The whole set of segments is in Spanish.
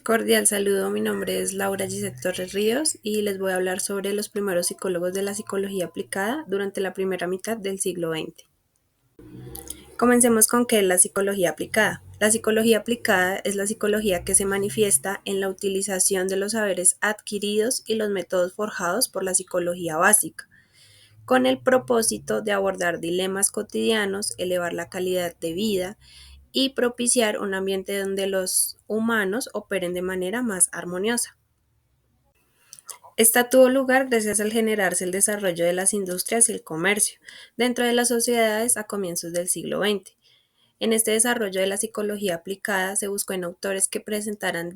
Cordial saludo, mi nombre es Laura Gisette Torres Ríos y les voy a hablar sobre los primeros psicólogos de la psicología aplicada durante la primera mitad del siglo XX. Comencemos con qué es la psicología aplicada. La psicología aplicada es la psicología que se manifiesta en la utilización de los saberes adquiridos y los métodos forjados por la psicología básica, con el propósito de abordar dilemas cotidianos, elevar la calidad de vida y propiciar un ambiente donde los humanos operen de manera más armoniosa. Esta tuvo lugar gracias al generarse el desarrollo de las industrias y el comercio dentro de las sociedades a comienzos del siglo XX. En este desarrollo de la psicología aplicada se buscó en autores que presentaran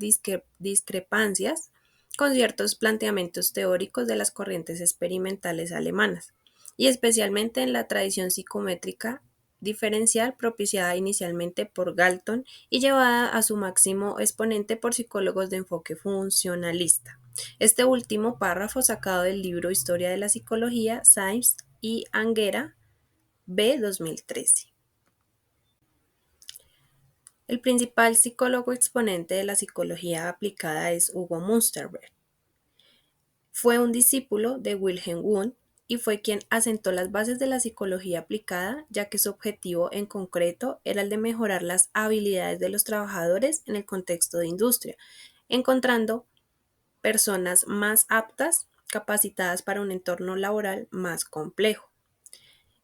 discrepancias con ciertos planteamientos teóricos de las corrientes experimentales alemanas, y especialmente en la tradición psicométrica diferencial propiciada inicialmente por Galton y llevada a su máximo exponente por psicólogos de enfoque funcionalista. Este último párrafo sacado del libro Historia de la Psicología, Symes y Anguera, B. 2013. El principal psicólogo exponente de la psicología aplicada es Hugo Münsterberg. Fue un discípulo de Wilhelm Wundt y fue quien asentó las bases de la psicología aplicada, ya que su objetivo en concreto era el de mejorar las habilidades de los trabajadores en el contexto de industria, encontrando personas más aptas, capacitadas para un entorno laboral más complejo.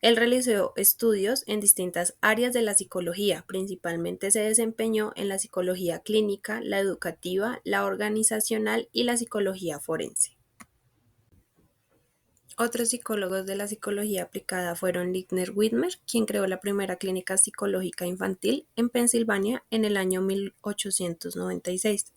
Él realizó estudios en distintas áreas de la psicología, principalmente se desempeñó en la psicología clínica, la educativa, la organizacional y la psicología forense. Otros psicólogos de la psicología aplicada fueron Lynner Whitmer, quien creó la primera clínica psicológica infantil en Pensilvania en el año 1896.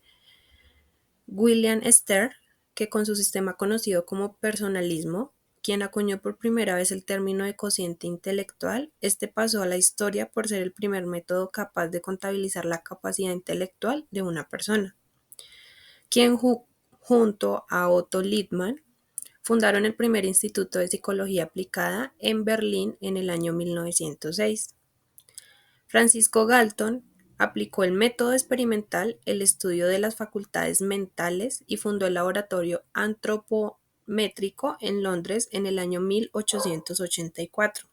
William Stern, que con su sistema conocido como personalismo, quien acuñó por primera vez el término de cociente intelectual, este pasó a la historia por ser el primer método capaz de contabilizar la capacidad intelectual de una persona, quien junto a Otto Littmann fundaron el primer instituto de psicología aplicada en Berlín en el año 1906. Francisco Galton aplicó el método experimental, el estudio de las facultades mentales y fundó el laboratorio antropométrico en Londres en el año 1884.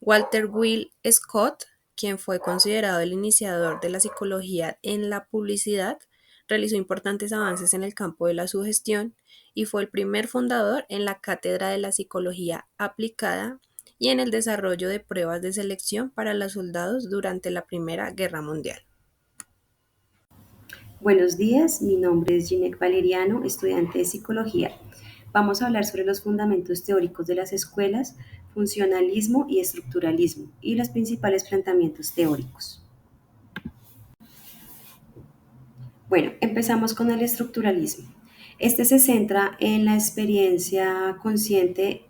Walter Will Scott, quien fue considerado el iniciador de la psicología en la publicidad, realizó importantes avances en el campo de la sugestión y fue el primer fundador en la cátedra de la psicología aplicada y en el desarrollo de pruebas de selección para los soldados durante la Primera Guerra Mundial. Buenos días, mi nombre es Ginette Valeriano, estudiante de psicología. Vamos a hablar sobre los fundamentos teóricos de las escuelas, funcionalismo y estructuralismo y los principales planteamientos teóricos. Bueno, empezamos con el estructuralismo. Este se centra en la experiencia consciente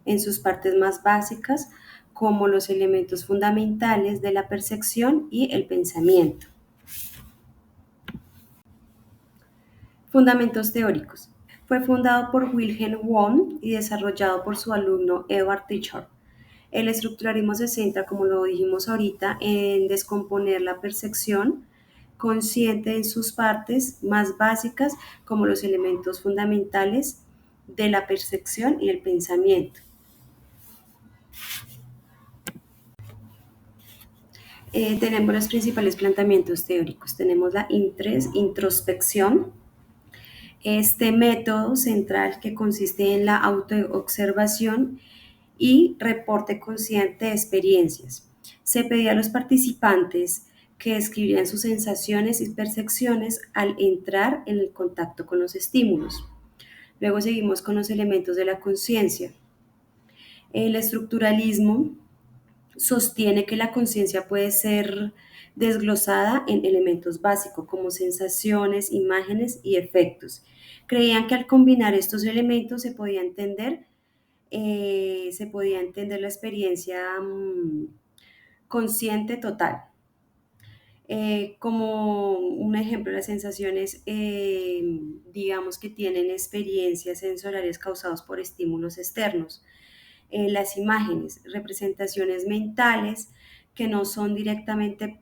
en sus partes más básicas, como los elementos fundamentales de la percepción y el pensamiento. Fundamentos teóricos. Fue fundado por Wilhelm Wundt y desarrollado por su alumno Edward Tichor. El estructuralismo se centra, como lo dijimos ahorita, en descomponer la percepción consciente en sus partes más básicas, como los elementos fundamentales de la percepción y el pensamiento. Tenemos los principales planteamientos teóricos. Tenemos la introspección. Este método central que consiste en la autoobservación y reporte consciente de experiencias. Se pedía a los participantes que escribieran sus sensaciones y percepciones al entrar en el contacto con los estímulos. Luego seguimos con los elementos de la conciencia. El estructuralismo sostiene que la conciencia puede ser desglosada en elementos básicos como sensaciones, imágenes y efectos. Creían que al combinar estos elementos se podía entender la experiencia consciente total. Como un ejemplo, las sensaciones, digamos que tienen experiencias sensoriales causadas por estímulos externos. Las imágenes, representaciones mentales que no son directamente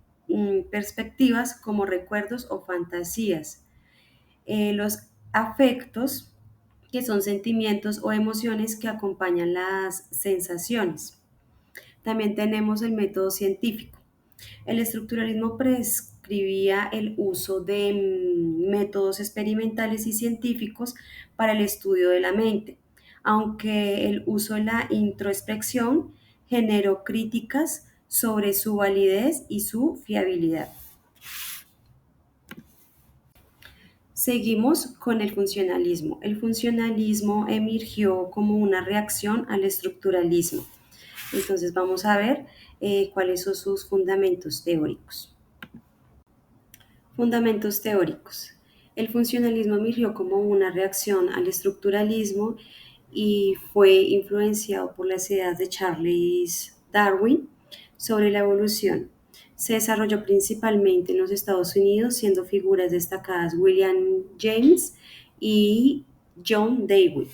perspectivas como recuerdos o fantasías. Los afectos, que son sentimientos o emociones que acompañan las sensaciones. También tenemos el método científico. El estructuralismo prescribía el uso de métodos experimentales y científicos para el estudio de la mente, aunque el uso de la introspección generó críticas sobre su validez y su fiabilidad. Seguimos con el funcionalismo. El funcionalismo emergió como una reacción al estructuralismo. Entonces vamos a ver cuáles son sus fundamentos teóricos. Fundamentos teóricos. El funcionalismo emergió como una reacción al estructuralismo y fue influenciado por las ideas de Charles Darwin sobre la evolución. Se desarrolló principalmente en los Estados Unidos, siendo figuras destacadas William James y John Dewey.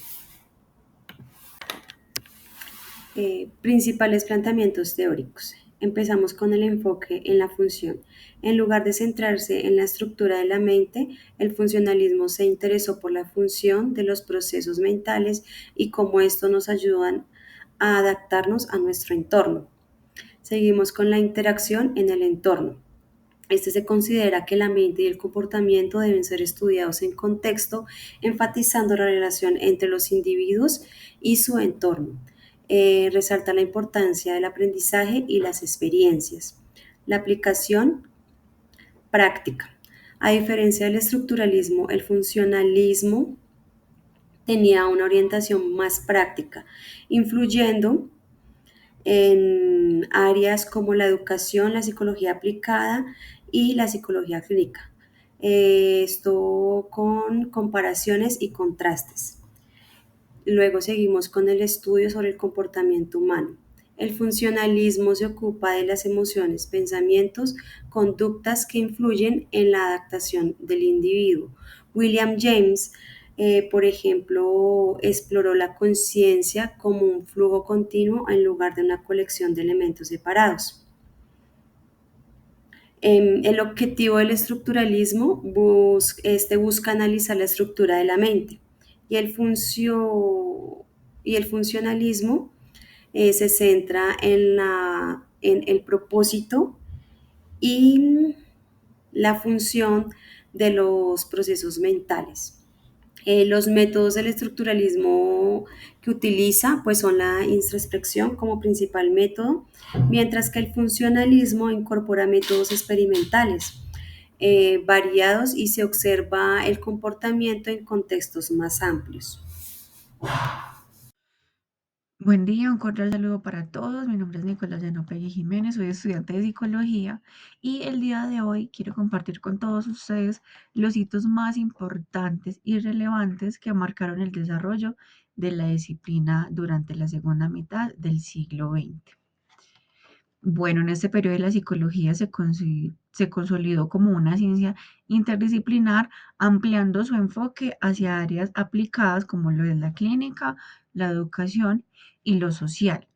Principales planteamientos teóricos. Empezamos con el enfoque en la función. En lugar de centrarse en la estructura de la mente, el funcionalismo se interesó por la función de los procesos mentales y cómo estos nos ayudan a adaptarnos a nuestro entorno. Seguimos con la interacción en el entorno. Este se considera que la mente y el comportamiento deben ser estudiados en contexto, enfatizando la relación entre los individuos y su entorno. Resalta la importancia del aprendizaje y las experiencias. La aplicación práctica. A diferencia del estructuralismo, el funcionalismo tenía una orientación más práctica, influyendo en áreas como la educación, la psicología aplicada y la psicología clínica. Esto con comparaciones y contrastes. Luego seguimos con el estudio sobre el comportamiento humano. El funcionalismo se ocupa de las emociones, pensamientos, conductas que influyen en la adaptación del individuo. William James, por ejemplo, exploró la conciencia como un flujo continuo en lugar de una colección de elementos separados. El objetivo del estructuralismo busca analizar la estructura de la mente y y el funcionalismo se centra en el propósito y la función de los procesos mentales. Los métodos del estructuralismo que utiliza pues son la introspección como principal método, mientras que el funcionalismo incorpora métodos experimentales variados y se observa el comportamiento en contextos más amplios. Buen día, un cordial saludo para todos. Mi nombre es Nicolás Peggy Jiménez, soy estudiante de psicología y el día de hoy quiero compartir con todos ustedes los hitos más importantes y relevantes que marcaron el desarrollo de la disciplina durante la segunda mitad del siglo XX. Bueno, en este periodo de la psicología se consolidó como una ciencia interdisciplinar, ampliando su enfoque hacia áreas aplicadas como lo es la clínica, la educación y lo social.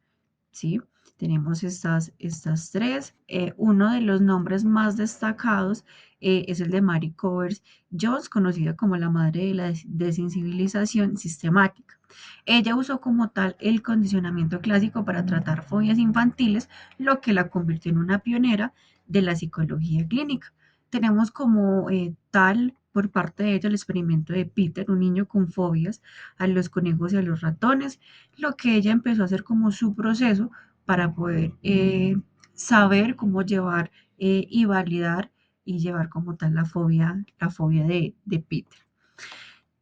¿Sí? Tenemos estas tres. Uno de los nombres más destacados es el de Mary Covers Jones, conocida como la madre de la desensibilización sistemática. Ella usó como tal el condicionamiento clásico para tratar fobias infantiles, lo que la convirtió en una pionera de la psicología clínica. Tenemos como tal por parte de ella el experimento de Peter, un niño con fobias a los conejos y a los ratones, lo que ella empezó a hacer como su proceso para poder saber cómo llevar y validar y llevar como tal la fobia de Peter.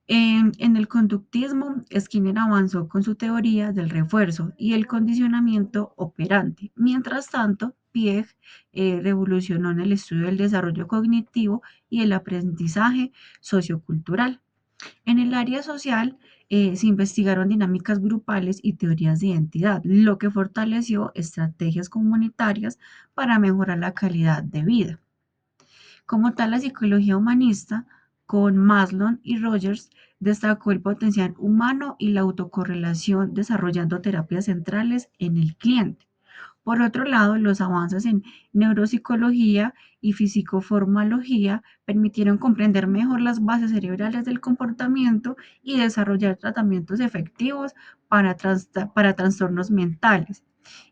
En el conductismo, Skinner avanzó con su teoría del refuerzo y el condicionamiento operante. Mientras tanto, Piaget revolucionó en el estudio del desarrollo cognitivo y el aprendizaje sociocultural. En el área social se investigaron dinámicas grupales y teorías de identidad, lo que fortaleció estrategias comunitarias para mejorar la calidad de vida. Como tal, la psicología humanista, con Maslow y Rogers, destacó el potencial humano y la autocorrelación desarrollando terapias centrales en el cliente. Por otro lado, los avances en neuropsicología y fisicoformalogía permitieron comprender mejor las bases cerebrales del comportamiento y desarrollar tratamientos efectivos para trastornos mentales.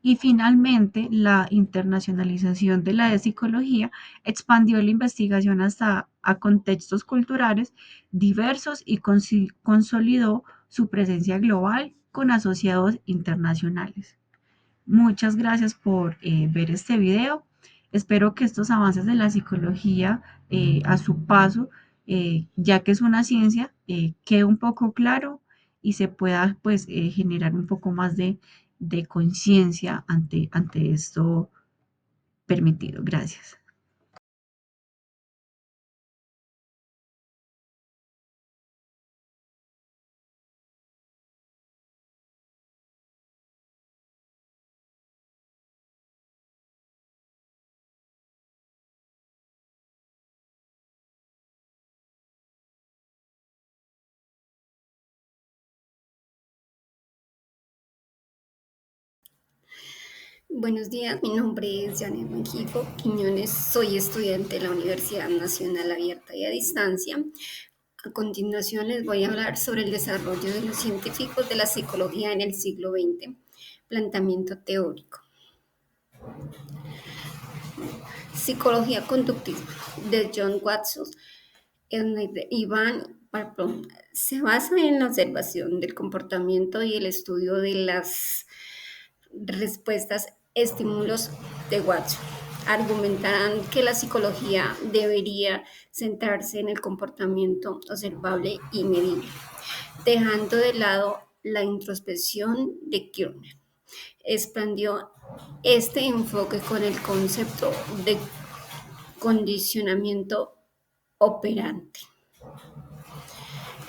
Y finalmente, la internacionalización de la psicología expandió la investigación hasta a contextos culturales diversos y consolidó su presencia global con asociados internacionales. Muchas gracias por ver este video. Espero que estos avances de la psicología a su paso, ya que es una ciencia, quede un poco claro y se pueda pues generar un poco más de conciencia ante esto permitido. Gracias. Buenos días, mi nombre es Janet Mengifo Quiñones, soy estudiante de la Universidad Nacional Abierta y a Distancia. A continuación les voy a hablar sobre el desarrollo de los científicos de la psicología en el siglo XX, planteamiento teórico. Psicología conductista de John Watson y Van Barblom se basa en la observación del comportamiento y el estudio de las respuestas estímulos de Watson. Argumentarán que la psicología debería centrarse en el comportamiento observable y medible, dejando de lado la introspección de Kirchner. Expandió este enfoque con el concepto de condicionamiento operante.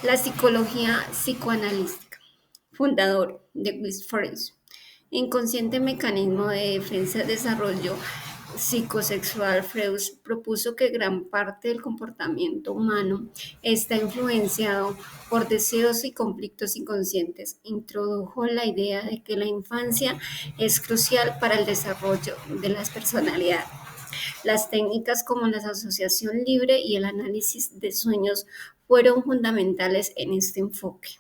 La psicología psicoanalítica, fundador de Westphal. Inconsciente mecanismo de defensa y desarrollo psicosexual, Freud propuso que gran parte del comportamiento humano está influenciado por deseos y conflictos inconscientes. Introdujo la idea de que la infancia es crucial para el desarrollo de las personalidades. Las técnicas como la asociación libre y el análisis de sueños fueron fundamentales en este enfoque.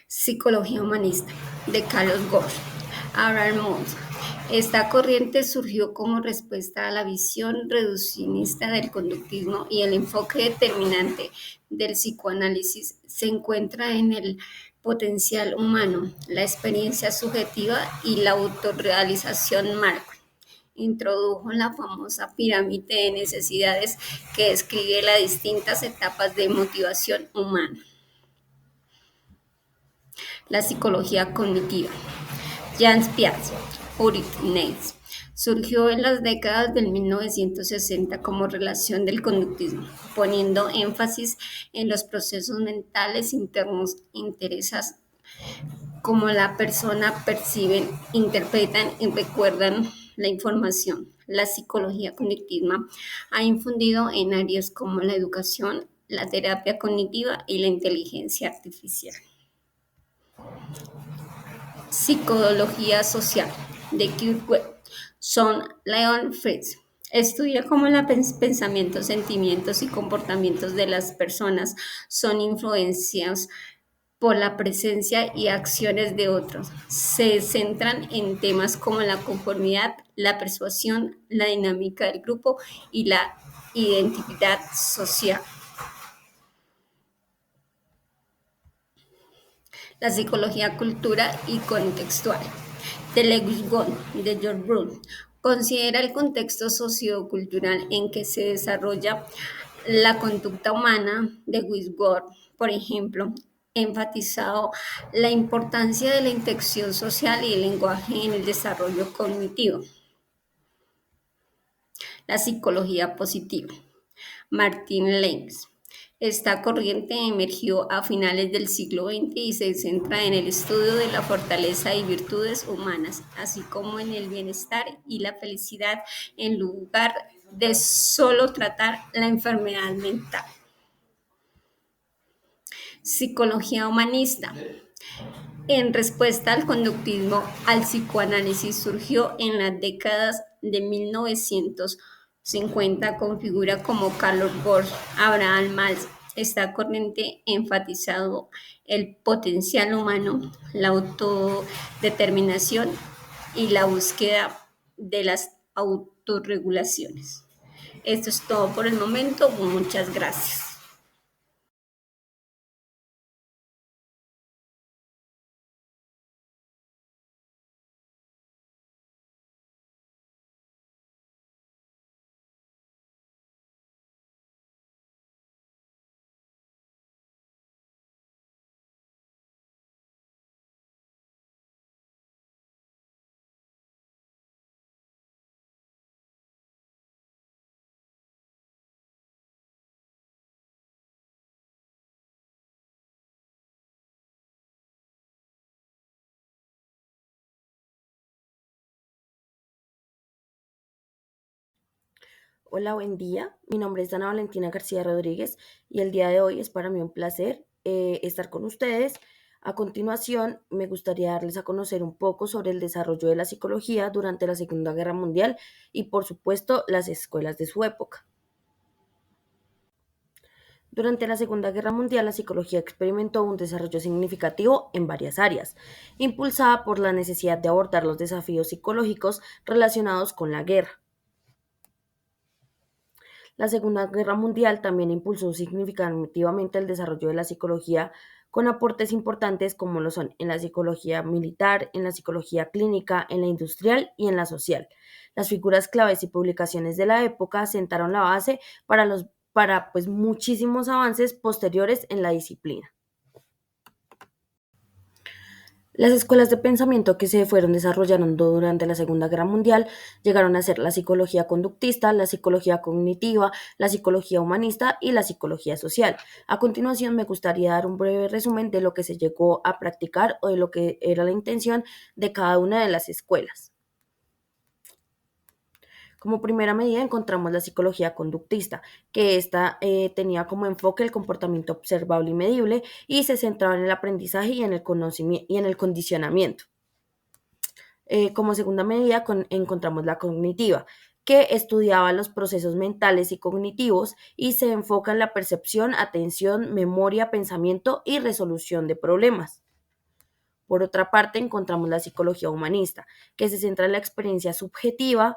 Psicología humanista de Carlos Ghosh, Abraham Mons. Esta corriente surgió como respuesta a la visión reduccionista del conductismo y el enfoque determinante del psicoanálisis se encuentra en el potencial humano, la experiencia subjetiva y la autorrealización macro. Introdujo la famosa pirámide de necesidades que describe las distintas etapas de motivación humana. La psicología cognitiva. Jan Piaget, Ulrich Neitz, surgió en las décadas del 1960 como relación del conductismo, poniendo énfasis en los procesos mentales internos interesados como la persona perciben, interpretan y recuerdan la información. La psicología cognitiva ha infundido en áreas como la educación, la terapia cognitiva y la inteligencia artificial. Psicología social de Kurzweil, Son Leon Fritz. Estudia cómo los pensamientos, sentimientos y comportamientos de las personas son influenciados por la presencia y acciones de otros. Se centran en temas como la conformidad, la persuasión, la dinámica del grupo y la identidad social. La psicología cultural y contextual de Lewis Wong, de George Brown, considera el contexto sociocultural en que se desarrolla la conducta humana de Wisborne, por ejemplo, enfatizado la importancia de la interacción social y el lenguaje en el desarrollo cognitivo. La psicología positiva. Martin Lenz. Esta corriente emergió a finales del siglo XX y se centra en el estudio de la fortaleza y virtudes humanas, así como en el bienestar y la felicidad, en lugar de solo tratar la enfermedad mental. Psicología humanista En respuesta al conductismo, al psicoanálisis surgió en las décadas de 1950 con figuras como Carlos Bohr, Abraham Maslow. Esta corriente enfatizado el potencial humano, la autodeterminación y la búsqueda de las autorregulaciones. Esto es todo por el momento. Muchas gracias. Hola, buen día. Mi nombre es Ana Valentina García Rodríguez y el día de hoy es para mí un placer estar con ustedes. A continuación, me gustaría darles a conocer un poco sobre el desarrollo de la psicología durante la Segunda Guerra Mundial y, por supuesto, las escuelas de su época. Durante la Segunda Guerra Mundial, la psicología experimentó un desarrollo significativo en varias áreas, impulsada por la necesidad de abordar los desafíos psicológicos relacionados con la guerra. La Segunda Guerra Mundial también impulsó significativamente el desarrollo de la psicología con aportes importantes como lo son en la psicología militar, en la psicología clínica, en la industrial y en la social. Las figuras claves y publicaciones de la época sentaron la base para muchísimos avances posteriores en la disciplina. Las escuelas de pensamiento que se fueron desarrollando durante la Segunda Guerra Mundial llegaron a ser la psicología conductista, la psicología cognitiva, la psicología humanista y la psicología social. A continuación, me gustaría dar un breve resumen de lo que se llegó a practicar o de lo que era la intención de cada una de las escuelas. Como primera medida encontramos la psicología conductista, que esta tenía como enfoque el comportamiento observable y medible y se centraba en el aprendizaje y en el conocimiento y en el condicionamiento. Como segunda medida encontramos la cognitiva, que estudiaba los procesos mentales y cognitivos y se enfoca en la percepción, atención, memoria, pensamiento y resolución de problemas. Por otra parte, encontramos la psicología humanista, que se centra en la experiencia subjetiva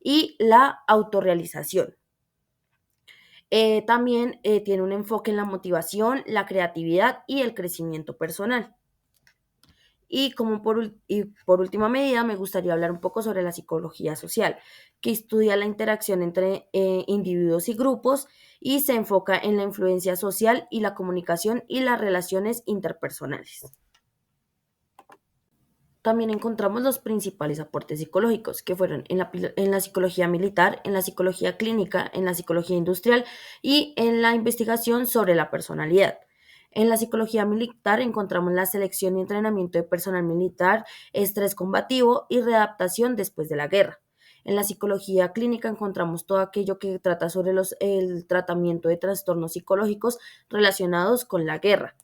y la autorrealización. También tiene un enfoque en la motivación, la creatividad y el crecimiento personal. Y por última medida, me gustaría hablar un poco sobre la psicología social, que estudia la interacción entre individuos y grupos y se enfoca en la influencia social y la comunicación y las relaciones interpersonales. También encontramos los principales aportes psicológicos, que fueron en la psicología militar, en la psicología clínica, en la psicología industrial y en la investigación sobre la personalidad. En la psicología militar encontramos la selección y entrenamiento de personal militar, estrés combativo y readaptación después de la guerra. En la psicología clínica encontramos todo aquello que trata sobre el tratamiento de trastornos psicológicos relacionados con la guerra.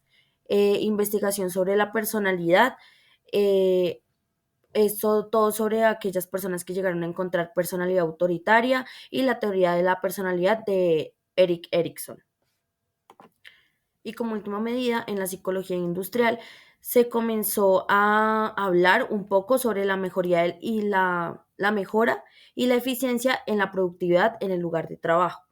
Investigación sobre la personalidad, eh, todo sobre aquellas personas que llegaron a encontrar personalidad autoritaria y la teoría de la personalidad de Erik Erikson. Y como última medida, en la psicología industrial se comenzó a hablar un poco sobre la mejoría la mejora y la eficiencia en la productividad en el lugar de trabajo.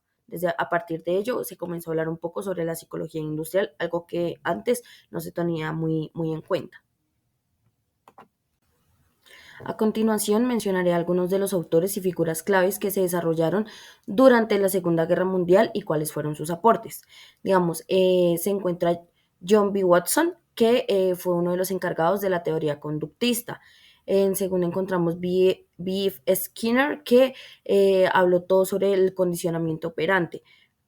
A partir de ello se comenzó a hablar un poco sobre la psicología industrial, algo que antes no se tenía muy en cuenta. A continuación mencionaré algunos de los autores y figuras claves que se desarrollaron durante la Segunda Guerra Mundial y cuáles fueron sus aportes. Digamos, se encuentra John B. Watson, que fue uno de los encargados de la teoría conductista. En segundo encontramos B.F. Skinner, que habló todo sobre el condicionamiento operante.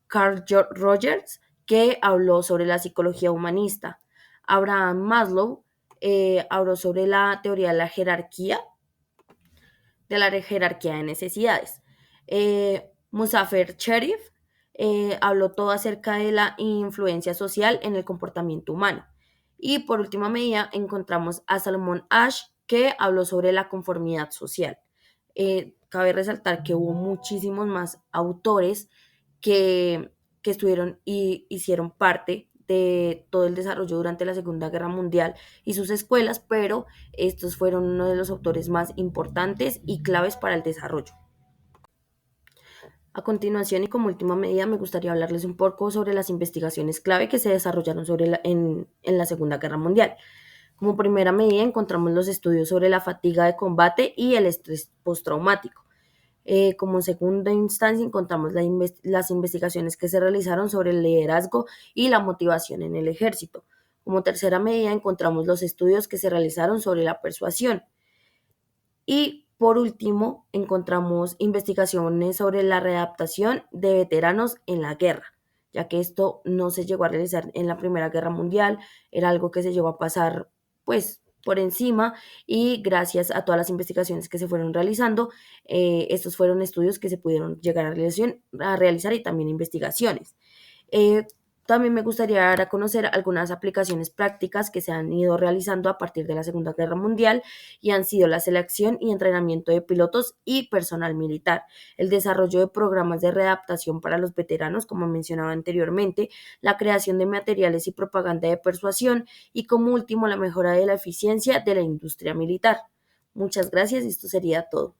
Carl Rogers, que habló sobre la psicología humanista. Abraham Maslow habló sobre la teoría de la jerarquía de necesidades. Muzafer Cherif habló todo acerca de la influencia social en el comportamiento humano. Y por última medida encontramos a Salomón Asch, que habló sobre la conformidad social. Cabe resaltar que hubo muchísimos más autores que, que estuvieron y hicieron parte de todo el desarrollo durante la Segunda Guerra Mundial y sus escuelas, pero estos fueron uno de los autores más importantes y claves para el desarrollo. A continuación y como última medida me gustaría hablarles un poco sobre las investigaciones clave que se desarrollaron en la Segunda Guerra Mundial. Como primera medida encontramos los estudios sobre la fatiga de combate y el estrés postraumático. Como segunda instancia encontramos las investigaciones que se realizaron sobre el liderazgo y la motivación en el ejército. Como tercera medida encontramos los estudios que se realizaron sobre la persuasión. Y por último encontramos investigaciones sobre la readaptación de veteranos en la guerra, ya que esto no se llegó a realizar en la Primera Guerra Mundial, era algo que se llegó a pasar pues por encima y gracias a todas las investigaciones que se fueron realizando, estos fueron estudios que se pudieron llegar a realizar y también investigaciones. Eh, También me gustaría dar a conocer algunas aplicaciones prácticas que se han ido realizando a partir de la Segunda Guerra Mundial y han sido la selección y entrenamiento de pilotos y personal militar, el desarrollo de programas de readaptación para los veteranos, como mencionaba anteriormente, la creación de materiales y propaganda de persuasión y como último la mejora de la eficiencia de la industria militar. Muchas gracias y esto sería todo.